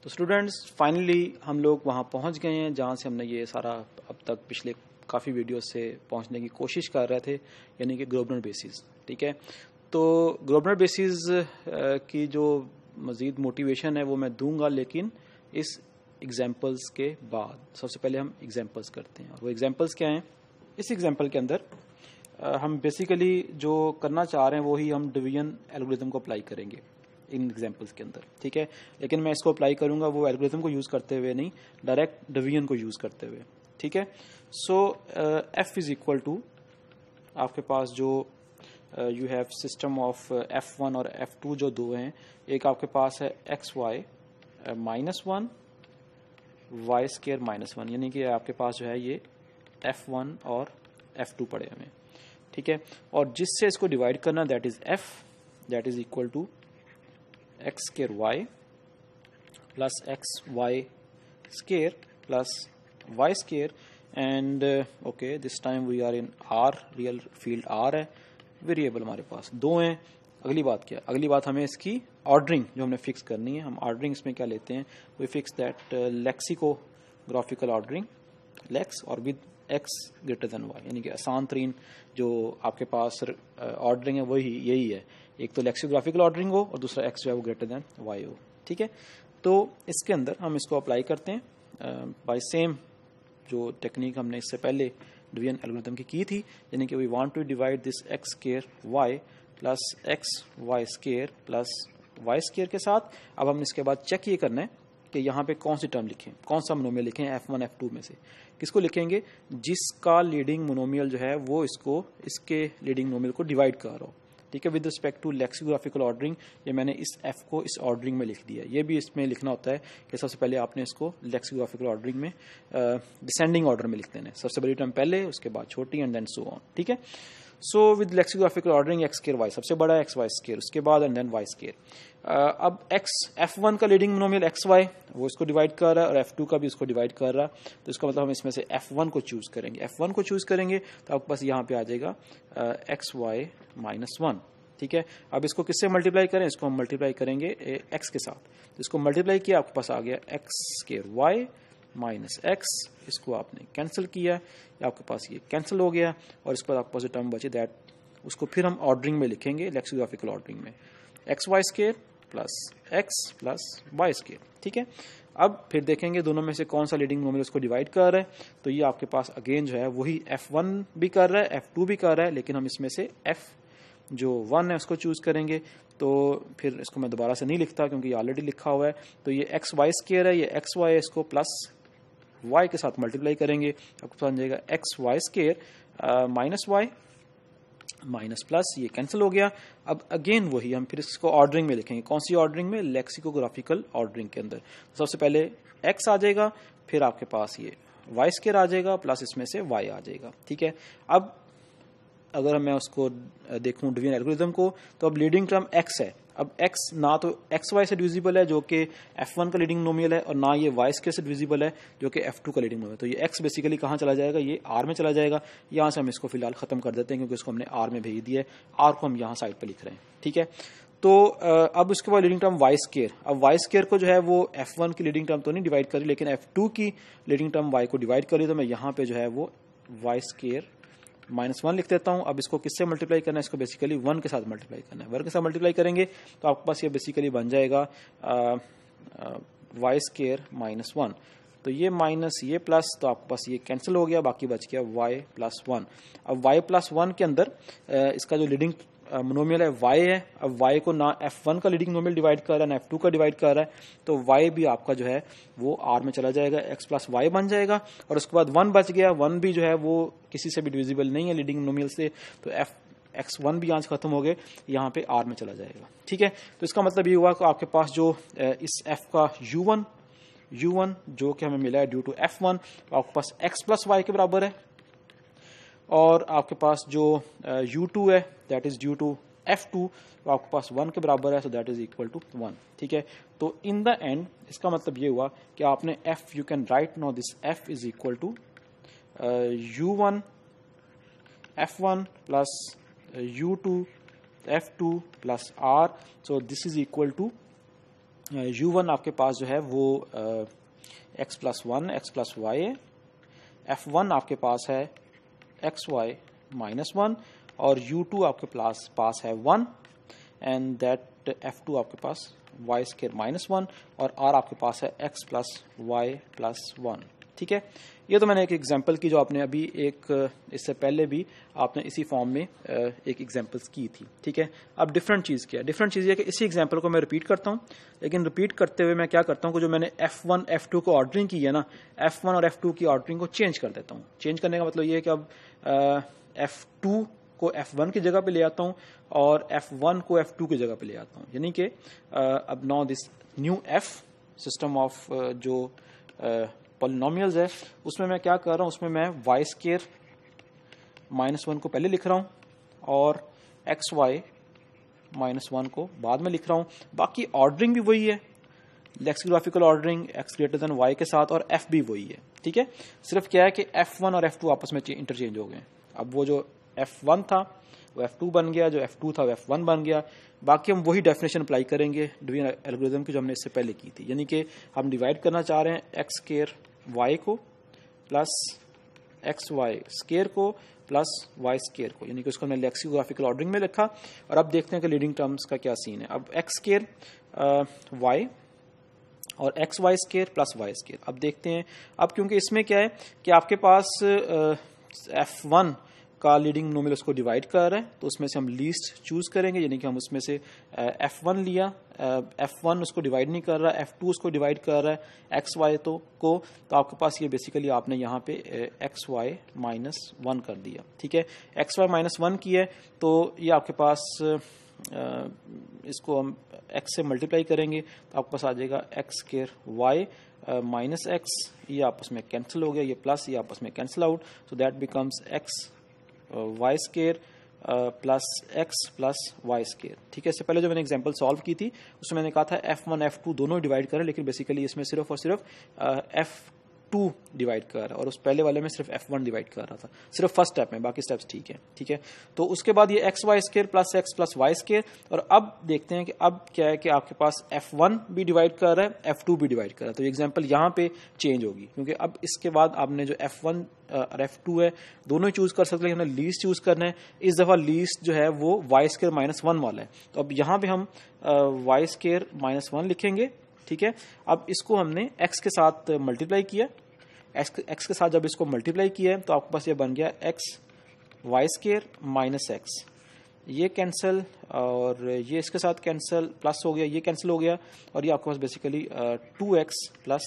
तो students finally हम लोग वहाँ पहुँच गए हैं जहाँ से हमने ये सारा अब तक पिछले काफ़ी वीडियोस से पहुँचने की कोशिश कर रहे थे, यानी कि ग्रोबनर बेसिस। ठीक है, तो ग्रोबनर बेसिस की जो मज़ीद मोटिवेशन है वो मैं दूंगा, लेकिन इस एग्जाम्पल्स के बाद। सबसे पहले हम एग्जाम्पल्स करते हैं, और वो एग्जाम्पल्स क्या हैं। इस एग्जाम्पल के अंदर हम बेसिकली जो करना चाह रहे हैं वही हम डिवीजन एल्गोरिथम को अप्लाई करेंगे इन एग्जाम्पल्स के अंदर। ठीक है, लेकिन मैं इसको अप्लाई करूंगा वो एल्गोरिथम को यूज़ करते हुए नहीं, डायरेक्ट डिवीजन को यूज़ करते हुए। ठीक है, सो एफ इज इक्वल टू, आपके पास जो you have system of F1 और F2 जो दो हैं, एक आपके पास है XY -1 y स्केयर -1, यानी कि आपके पास जो है ये F1 और F2 पड़े हमें। ठीक है, और जिससे इसको डिवाइड करना that is F, that is equal to x square y plus XY square plus y square, and okay this time we are in R, real field R है, वेरिएबल हमारे पास दो हैं। अगली बात क्या, अगली बात हमें इसकी ऑर्डरिंग जो हमने फिक्स करनी है। हम ऑर्डरिंग इसमें क्या लेते हैं, we fix that lexicographical ordering lex और with x greater than y, यानी कि आसान तरीन जो आपके पास ऑर्डरिंग है वही यही है, एक तो लेक्सिकोग्राफिकल ऑर्डरिंग हो और दूसरा x जो है वो ग्रेटर देन y हो। ठीक है, तो इसके अंदर हम इसको अप्लाई करते हैं बाय सेम जो टेक्निक हमने इससे पहले डिवीजन एल्गोरिथम की थी, यानी कि we want to divide this x square y plus XY square plus y square के साथ। अब हम इसके बाद चेक ये करना है कि यहाँ पे कौन सी टर्म लिखें, कौन सा मोनोमियल लिखें F1 F2 में से। किसको लिखेंगे, जिसका लीडिंग मोनोमियल जो है वो इसको इसके लीडिंग मोनोमियल को डिवाइड कर रहा हो। ठीक है, विद रिस्पेक्ट टू लेक्सिकोग्राफिकल ऑर्डरिंग, ये मैंने इस F को इस ऑर्डरिंग में लिख दिया। ये भी इसमें लिखना होता है कि सबसे पहले आपने इसको लेक्सिकोग्राफिकल ऑर्डरिंग में डिसेंडिंग ऑर्डर में लिख देना है, सबसे बड़ी टर्म पहले, उसके बाद छोटी, एंड देन सो ऑन। ठीक है, so with lexicographical ordering x square y सबसे बड़ा है, XY स्केयर उसके बाद, एंड देन y स्केयर। अब F1 का लीडिंग मोनोमियल XY वो इसको डिवाइड कर रहा है, और F2 का भी इसको डिवाइड कर रहा है, तो इसका मतलब हम इसमें से F1 को चूज करेंगे। F1 को चूज करेंगे तो आपके पास यहाँ पे आ जाएगा XY -1। ठीक है, अब इसको किससे मल्टीप्लाई करें, इसको हम मल्टीप्लाई करेंगे x के साथ, तो इसको मल्टीप्लाई किया, आपके पास आ गया x square y minus x, इसको आपने कैंसिल किया, आपके पास ये कैंसिल हो गया, और इसके बाद आपके पास टर्म बचे दैट, उसको फिर हम ऑर्डरिंग में लिखेंगे, लेक्सिकोग्राफिकल ऑर्डरिंग में, XY square plus x plus y square. ठीक है, अब फिर देखेंगे दोनों में से कौन सा लीडिंग मोनोमियल उसको डिवाइड कर रहा है, तो ये आपके पास अगेन जो है वही F1 भी कर रहा है, F2 भी कर रहा है, लेकिन हम इसमें से F जो 1 है उसको चूज करेंगे। तो फिर इसको मैं दोबारा से नहीं लिखता क्योंकि ये ऑलरेडी लिखा हुआ है, तो ये XY स्केयर है, ये XY है, इसको प्लस y के साथ मल्टीप्लाई करेंगे, आपको समझ जाएगा XY square minus y minus plus, ये कैंसिल हो गया। अब अगेन वही हम फिर इसको ऑर्डरिंग में लिखेंगे, कौन सी ऑर्डरिंग में, लेक्सिकोग्राफिकल ऑर्डरिंग के अंदर। तो सबसे पहले x आ जाएगा, फिर आपके पास ये y स्केयर आ जाएगा, प्लस इसमें से y आ जाएगा। ठीक है, अब अगर मैं उसको देखूं डिवीजन एल्गोरिथम को, तो अब लीडिंग टर्म x है। अब x ना तो XY से डिविजिबल है जो कि F1 का लीडिंग मोनोमियल है, और ना ये y स्केयर से डिविजिबल है जो कि F2 का लीडिंग मोनोमियल है। तो ये x बेसिकली कहाँ चला जाएगा, ये R में चला जाएगा। यहाँ से हम इसको फिलहाल खत्म कर देते हैं क्योंकि इसको हमने R में भेज दिया है, R को हम यहाँ साइड पर लिख रहे हैं। ठीक है, तो अब उसके बाद लीडिंग टर्म y स्केयर, अब y स्केयर को जो है वो F1 की लीडिंग टर्म तो नहीं डिवाइड करी, लेकिन F2 की लीडिंग टर्म y को डिवाइड करी, तो मैं यहाँ पे जो है वो y स्केयर -1 लिख देता हूं। अब इसको किससे मल्टीप्लाई करना है, इसको बेसिकली 1 के साथ मल्टीप्लाई करना है। 1 के साथ मल्टीप्लाई करेंगे तो आपके पास ये बेसिकली बन जाएगा y स्केयर -1, तो ये माइनस ये प्लस, तो आपके पास ये कैंसिल हो गया, बाकी बच गया y प्लस 1। अब y प्लस 1 के अंदर इसका जो लीडिंग मोनोमियल है y है। अब y को ना F1 का लीडिंग मोनोमियल डिवाइड कर रहा है ना F2 का डिवाइड कर रहा है, तो y भी आपका जो है वो R में चला जाएगा, x प्लस y बन जाएगा, और उसके बाद 1 बच गया। 1 भी जो है वो किसी से भी डिविजिबल नहीं है लीडिंग मोनोमियल से, तो x1 भी यहाँ से खत्म हो गए, यहाँ पे R में चला जाएगा। ठीक है, तो इसका मतलब ये हुआ कि आपके पास जो इस f का u1 जो कि हमें मिला है ड्यू टू F1, तो आपके पास x प्लस y के बराबर है, और आपके पास जो u2 है that is due to F2, तो आपके पास 1 के बराबर है, so that is equal to 1। ठीक है, तो इन द एंड इसका मतलब ये हुआ कि आपने f, you can write now this f is equal to u1 F1 plus u2 F2 plus R, so this is equal to u1 आपके पास जो है वो x plus one x plus y है, f1 आपके पास है एक्स वाई माइनस वन, और u2 आपके पास है 1 एंड दैट f2 आपके पास वाई स्केयर माइनस वन, और r आपके पास है x plus y plus one. ठीक है, ये तो मैंने एक एग्जांपल की जो आपने अभी एक इससे पहले भी आपने इसी फॉर्म में एक एग्जांपल्स की थी। ठीक है, अब डिफरेंट चीज़ क्या है, डिफरेंट चीज़ ये कि इसी एग्जांपल को मैं रिपीट करता हूँ, लेकिन रिपीट करते हुए मैं क्या करता हूँ कि जो मैंने F1 F2 को ऑर्डरिंग की है ना, F1 और F2 की ऑर्डरिंग को चेंज कर देता हूँ। चेंज करने का मतलब ये है कि अब F2 को F1 की जगह पे ले आता हूँ और F1 को F2 की जगह पे ले आता हूँ, यानी कि अब now this new F system of जो पॉलिनोमियल्स है उसमें मैं क्या कर रहा हूं, उसमें मैं वाई स्केयर माइनस वन को पहले लिख रहा हूं और एक्स वाई माइनस वन को बाद में लिख रहा हूं। बाकी ऑर्डरिंग भी वही है, lexicographical ordering X greater than Y के साथ, और एफ भी वही है। ठीक है, सिर्फ क्या है कि F1 और F2 आपस में इंटरचेंज हो गए। अब वो जो F1 था वो F2 बन गया, जो F2 था वो F1 बन गया। बाकी हम वही डेफिनेशन अप्लाई करेंगे डिवीजन एल्गोरिथम की जो हमने इससे पहले की थी, यानी कि हम डिवाइड करना चाह रहे हैं एक्स स्केयर वाई को प्लस एक्स वाई स्केयर को प्लस वाई स्केयर को, यानी कि उसको हमने लेक्सियोग्राफिकल ऑर्डरिंग में लिखा। और अब देखते हैं कि लीडिंग टर्म्स का क्या सीन है। अब एक्स स्केयर वाई और x y square plus Y square, अब देखते हैं। अब क्योंकि इसमें क्या है कि आपके पास F1 का लीडिंग नोमिनल उसको डिवाइड कर रहा है, तो उसमें से हम लीस्ट चूज करेंगे, यानी कि हम उसमें से F1 लिया, F1 उसको डिवाइड नहीं कर रहा, F2 उसको डिवाइड कर रहा है एक्स वाई तो आपके पास ये बेसिकली आपने यहाँ पे एक्स वाई माइनस वन कर दिया। ठीक है, एक्स वाई माइनस वन की है तो ये आपके पास इसको हम x से मल्टीप्लाई करेंगे तो आपके पास आ जाएगा x square y minus x, ये आपस में कैंसिल हो गया, ये प्लस ये आपस में cancel out, so that becomes x y square plus x plus Y square. ठीक है, इससे पहले जो मैंने एग्जांपल सॉल्व की थी उसमें मैंने कहा था F1 F2 दोनों डिवाइड करें, लेकिन बेसिकली इसमें सिर्फ और सिर्फ F2 डिवाइड कर रहा है और उस पहले वाले में सिर्फ F1 डिवाइड कर रहा था, सिर्फ फर्स्ट स्टेप में, बाकी स्टेप्स ठीक है। ठीक है, तो उसके बाद ये x y square plus Y square, और अब देखते हैं कि अब क्या है कि आपके पास F1 भी डिवाइड कर रहा है, F2 भी डिवाइड कर रहा है, तो ये एग्जाम्पल यहाँ पे चेंज होगी, क्योंकि अब इसके बाद आपने जो F1 और F2 है दोनों ही चूज कर सकते हैं, हमने लीस्ट चूज करना है। इस दफा लीस्ट जो है वो वाई स्केयर माइनस वन वाला है, तो अब यहाँ पे हम वाई स्केयर माइनस वन लिखेंगे। ठीक है, अब इसको हमने x के साथ मल्टीप्लाई किया, x के साथ जब इसको मल्टीप्लाई किया तो आपके पास ये बन गया x y square minus x, ये कैंसिल और ये इसके साथ कैंसिल, प्लस हो गया, ये कैंसिल हो गया, और ये आपके पास basically 2x plus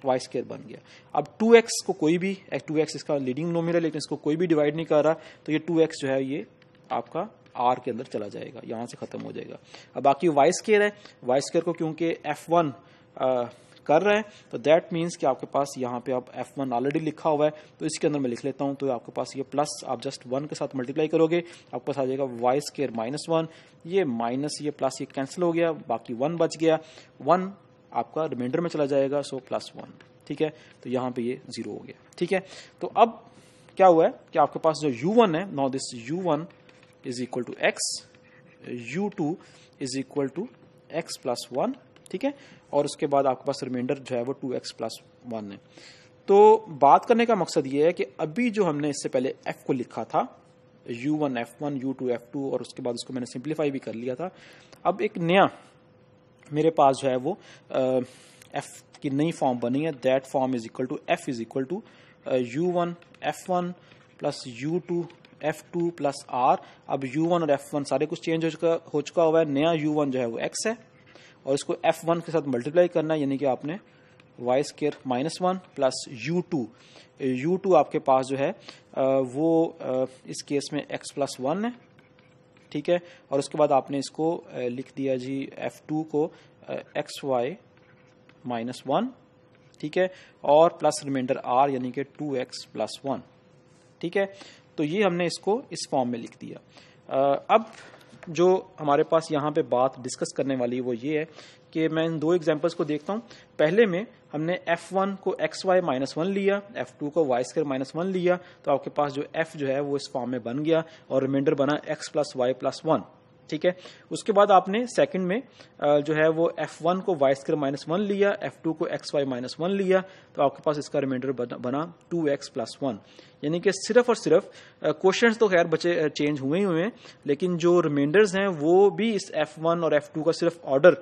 Y square बन गया। अब 2x को कोई भी 2x इसका लीडिंग नोमिनल है, लेकिन इसको कोई भी डिवाइड नहीं कर रहा, तो ये 2x जो है ये आपका R के अंदर चला जाएगा, यहां से खत्म हो जाएगा। अब बाकी वाई स्केयर है, वाई स्केयर को क्योंकि F1 कर रहा है तो दैट मीन्स कि आपके पास यहाँ पे आप F1 ऑलरेडी लिखा हुआ है, तो इसके अंदर मैं लिख लेता हूँ, तो आपके पास ये प्लस आप जस्ट 1 के साथ मल्टीप्लाई करोगे, आपके पास आ जाएगा वाई स्केयर माइनस वन, ये माइनस ये प्लस ये कैंसिल हो गया, बाकी 1 बच गया, 1 आपका रिमाइंडर में चला जाएगा, सो प्लस 1। ठीक है, तो यहाँ पे ये 0 हो गया। ठीक है, तो अब क्या हुआ है कि आपके पास जो u1 है, now this u1 is equal to x, u2 is equal to x plus one. ठीक है, और उसके बाद आपके पास रिमाइंडर जो है वो 2x प्लस वन है। तो बात करने का मकसद ये है कि अभी जो हमने इससे पहले f को लिखा था u1 f1 u2 f2, और उसके बाद उसको मैंने सिंप्लीफाई भी कर लिया था, अब एक नया मेरे पास जो है वो f की नई फॉर्म बनी है, that form is equal to f is equal to u1 f1 plus u2 f2 plus r। अब u1 और f1 सारे कुछ चेंज हो चुका हुआ है, नया u1 जो है वो x है और इसको f1 के साथ मल्टीप्लाई करना है, यानी कि आपने y square minus one plus u2 आपके पास जो है वो इस केस में x प्लस वन है। ठीक है, और उसके बाद आपने इसको लिख दिया जी f2 को एक्स वाई माइनस वन। ठीक है, और प्लस रिमाइंडर r यानी कि 2x प्लस वन। ठीक है, तो ये हमने इसको इस फॉर्म में लिख दिया। अब जो हमारे पास यहाँ पे बात डिस्कस करने वाली वो ये है कि मैं इन दो एग्जांपल्स को देखता हूँ। पहले में हमने f1 को एक्स वाई माइनस वन लिया, f2 को वाई स्क्वायर माइनस वन लिया, तो आपके पास जो f जो है वो इस फॉर्म में बन गया और रिमाइंडर बना x plus y plus one. ठीक है। उसके बाद आपने सेकंड में जो है वो f1 को y² -1 लिया, f2 को xy -1 लिया, तो आपके पास इसका रिमाइंडर बना 2x + 1। यानी कि सिर्फ और सिर्फ क्वोशंट्स तो खैर बचे चेंज हुए ही हुए हैं, लेकिन जो रिमाइंडर्स हैं वो भी इस f1 और f2 का सिर्फ ऑर्डर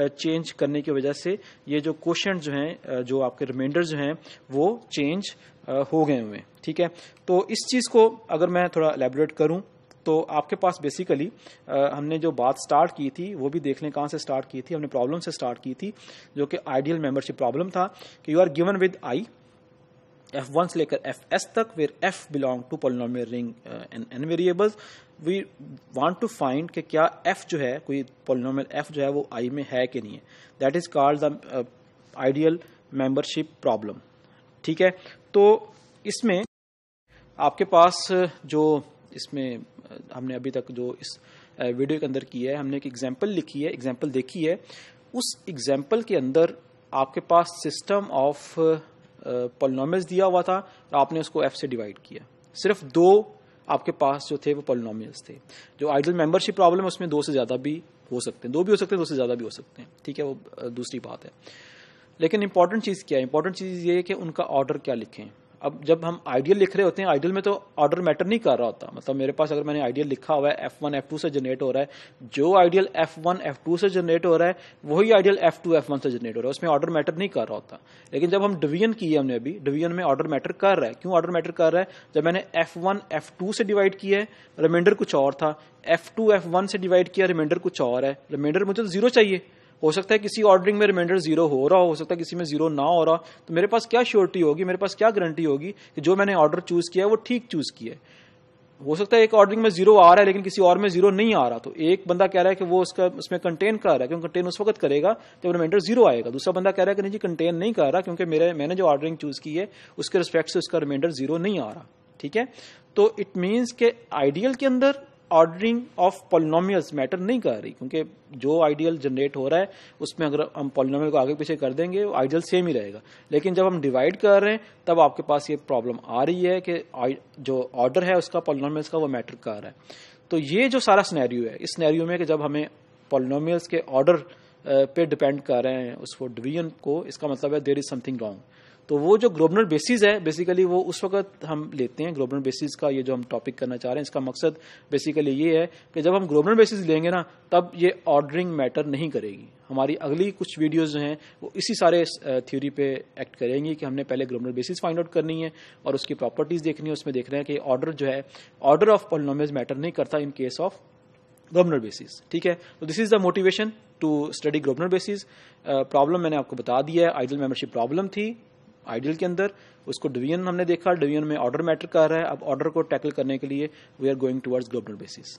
चेंज करने की वजह से ये जो क्वोशंट जो हैं, जो आपके रिमाइंडर जो हैं वो चेंज हो गए हुए हैं। ठीक है, तो इस चीज को अगर मैं थोड़ा एलैबोरेट करूं तो आपके पास बेसिकली हमने जो बात स्टार्ट की थी वो भी देख लें कहां से स्टार्ट की थी। हमने प्रॉब्लम से स्टार्ट की थी जो कि आइडियल मेंबरशिप प्रॉब्लम था कि you are given with I f1 से लेकर fs तक, where f belong to polynomial ring and n variables. We want to find कि क्या f जो है, कोई पॉलिनोमियल f जो है वो i में है कि नहीं है। That is called the ideal membership problem. ठीक है, तो इसमें आपके पास जो इसमें हमने अभी तक जो इस वीडियो के अंदर किया है, हमने एक एग्जांपल लिखी है, एग्जांपल देखी है। उस एग्जांपल के अंदर आपके पास सिस्टम ऑफ पॉलिनोमियल्स दिया हुआ था, आपने उसको f से डिवाइड किया। सिर्फ दो आपके पास जो थे वो पॉलिनोमियल्स थे। जो आइडियल मेंबरशिप प्रॉब्लम है उसमें दो से ज्यादा भी हो सकते हैं, दो भी हो सकते हैं, दो से ज्यादा भी हो सकते हैं। ठीक है, वो दूसरी बात है। लेकिन इंपॉर्टेंट चीज क्या है? इंपॉर्टेंट चीज ये है कि उनका ऑर्डर क्या लिखें। अब जब हम आइडियल लिख रहे होते हैं, आइडियल में तो ऑर्डर मैटर नहीं कर रहा होता। मतलब मेरे पास अगर मैंने आइडियल लिखा हुआ है f1 f2 से जनरेट हो रहा है, जो आइडियल f1 f2 से जनरेट हो रहा है वही आइडियल f2 f1 से जनरेट हो रहा है, उसमें ऑर्डर मैटर नहीं कर रहा होता। लेकिन जब हम डिवीजन किए हमने अभी, डिवीजन में ऑर्डर मैटर कर रहा है। क्यों ऑर्डर मैटर कर रहा है? जब मैंने f1 f2 से डिवाइड किया है, रिमाइंडर कुछ और था, f2 f1 से डिवाइड किया, रिमाइंडर कुछ और है। रिमाइंडर मुझे तो जीरो चाहिए। हो सकता है किसी ऑर्डरिंग में रिमाइंडर जीरो हो रहा हो सकता है किसी में जीरो ना हो रहा। तो मेरे पास क्या श्योरिटी होगी, मेरे पास क्या गारंटी होगी कि जो मैंने ऑर्डर चूज किया है वो ठीक चूज किया है। हो सकता है एक ऑर्डरिंग में जीरो आ रहा है लेकिन किसी और में जीरो नहीं आ रहा। तो एक बंदा कह रहा है कि वो उसमें कंटेन कर रहा है, क्योंकि कंटेन उस वक्त करेगा जब रिमाइंडर जीरो आएगा। दूसरा बंदा कह रहा है कि नहीं जी कंटेन नहीं कर रहा, क्योंकि मैंने जो ऑर्डरिंग चूज की है उसके रिस्पेक्ट से उसका रिमाइंडर जीरो नहीं आ रहा। ठीक है, तो इट मीन्स के आइडियल के अंदर ऑर्डरिंग ऑफ पॉलिनोमियल्स मैटर नहीं कर रही, क्योंकि जो आइडियल जनरेट हो रहा है उसमें अगर हम पॉलिनोमियल को आगे पीछे कर देंगे वो आइडियल सेम ही रहेगा। लेकिन जब हम डिवाइड कर रहे हैं तब आपके पास ये प्रॉब्लम आ रही है कि जो ऑर्डर है उसका पॉलिनोमियल्स का वो मैटर कर रहा है। तो ये जो सारा सिनेरियो है, इस सिनेरियो में कि जब हमें पॉलिनोमियल्स के ऑर्डर पे डिपेंड कर रहे हैं उसको डिवीजन को, इसका मतलब है देयर इज समथिंग रॉन्ग। तो वो जो ग्लोबनर बेसिस है बेसिकली वो उस वक्त हम लेते हैं। ग्लोबनर बेसिस का ये जो हम टॉपिक करना चाह रहे हैं इसका मकसद बेसिकली ये है कि जब हम ग्लोबनर बेसिस लेंगे ना तब ये ऑर्डरिंग मैटर नहीं करेगी। हमारी अगली कुछ वीडियोस जो हैं वो इसी सारे थ्योरी पे एक्ट करेंगी कि हमने पहले ग्लोबनर बेसिस फाइंड आउट करनी है और उसकी प्रॉपर्टीज देखनी है। उसमें देख रहे हैं कि ऑर्डर जो है, ऑर्डर ऑफ पॉलिनोमियल्स मैटर नहीं करता in case of Grobner basis. ठीक है, तो this is the motivation to study Grobner basis. Problem मैंने आपको बता दिया है, आइडियल मेंबरशिप प्रॉब्लम थी आइडियल के अंदर, उसको डिवीजन हमने देखा, डिवीजन में ऑर्डर मैटर कर रहा है। अब ऑर्डर को टैकल करने के लिए we are going towards Grobner basis.